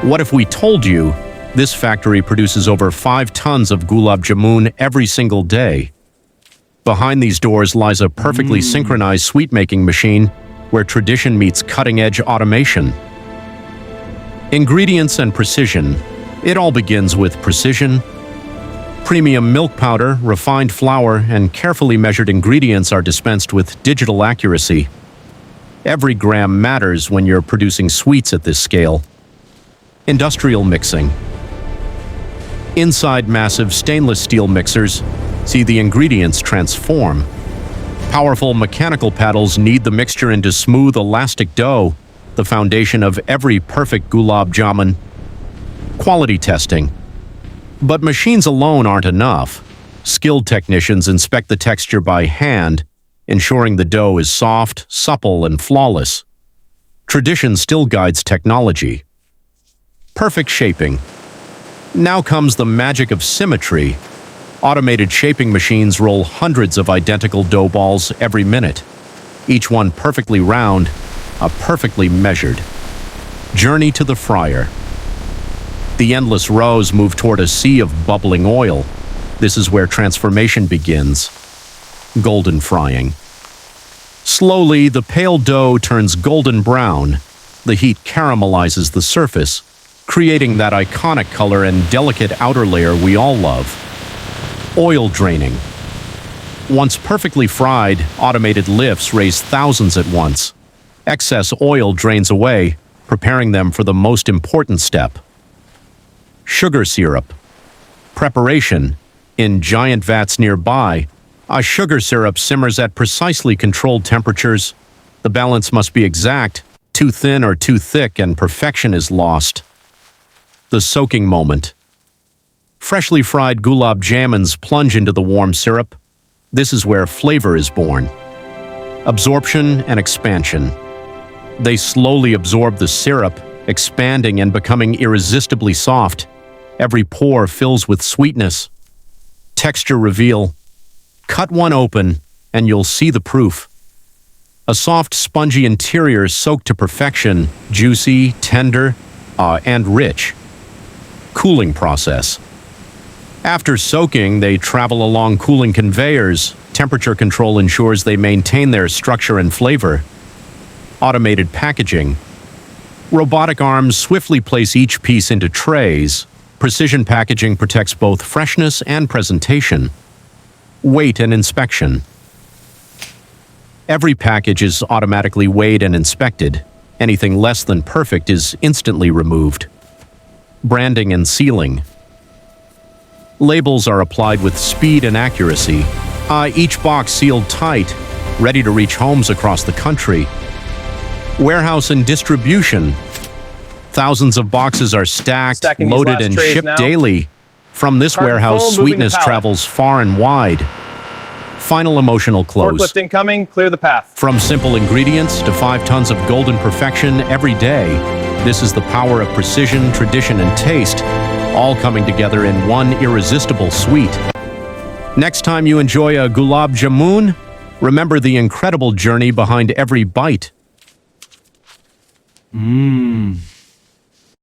What if we told you this factory produces over 5 tons of Gulab Jamun every single day? Behind these doors lies a perfectly synchronized sweet-making machine where tradition meets cutting-edge automation. Ingredients and precision. It all begins with precision. Premium milk powder, refined flour, and carefully measured ingredients are dispensed with digital accuracy. Every gram matters when you're producing sweets at this scale. Industrial mixing. Inside massive stainless steel mixers, see the ingredients transform. Powerful mechanical paddles knead the mixture into smooth, elastic dough, the foundation of every perfect Gulab Jamun. Quality testing. But machines alone aren't enough. Skilled technicians inspect the texture by hand, ensuring the dough is soft, supple, and flawless. Tradition still guides technology. Perfect shaping. Now comes the magic of symmetry. Automated shaping machines roll hundreds of identical dough balls every minute, each one perfectly round, perfectly measured. Journey to the fryer. The endless rows move toward a sea of bubbling oil. This is where transformation begins. Golden frying. Slowly, the pale dough turns golden brown. The heat caramelizes the surface, creating that iconic color and delicate outer layer we all love. Oil draining. Once perfectly fried, automated lifts raise thousands at once. Excess oil drains away, preparing them for the most important step. Sugar syrup. Preparation. In giant vats nearby, a sugar syrup simmers at precisely controlled temperatures. The balance must be exact, too thin or too thick, and perfection is lost. The soaking moment. Freshly fried Gulab Jamuns plunge into the warm syrup. This is where flavor is born. Absorption and expansion. They slowly absorb the syrup, expanding and becoming irresistibly soft. Every pore fills with sweetness. Texture reveal. Cut one open, and you'll see the proof. A soft, spongy interior soaked to perfection, juicy, tender, and rich. Cooling process. After soaking, they travel along cooling conveyors. Temperature control ensures they maintain their structure and flavor. Automated packaging. Robotic arms swiftly place each piece into trays. Precision packaging protects both freshness and presentation. Weight and inspection. Every package is automatically weighed and inspected. Anything less than perfect is instantly removed. Branding and sealing. Labels are applied with speed and accuracy. Each box sealed tight, ready to reach homes across the country. Warehouse and distribution. Thousands of boxes are stacked, loaded, and shipped daily. From this warehouse, sweetness travels far and wide. Final emotional close. Forklift incoming, clear the path. From simple ingredients to 5 tons of golden perfection every day, this is the power of precision, tradition, and taste, all coming together in one irresistible sweet. Next time you enjoy a Gulab Jamun, remember the incredible journey behind every bite.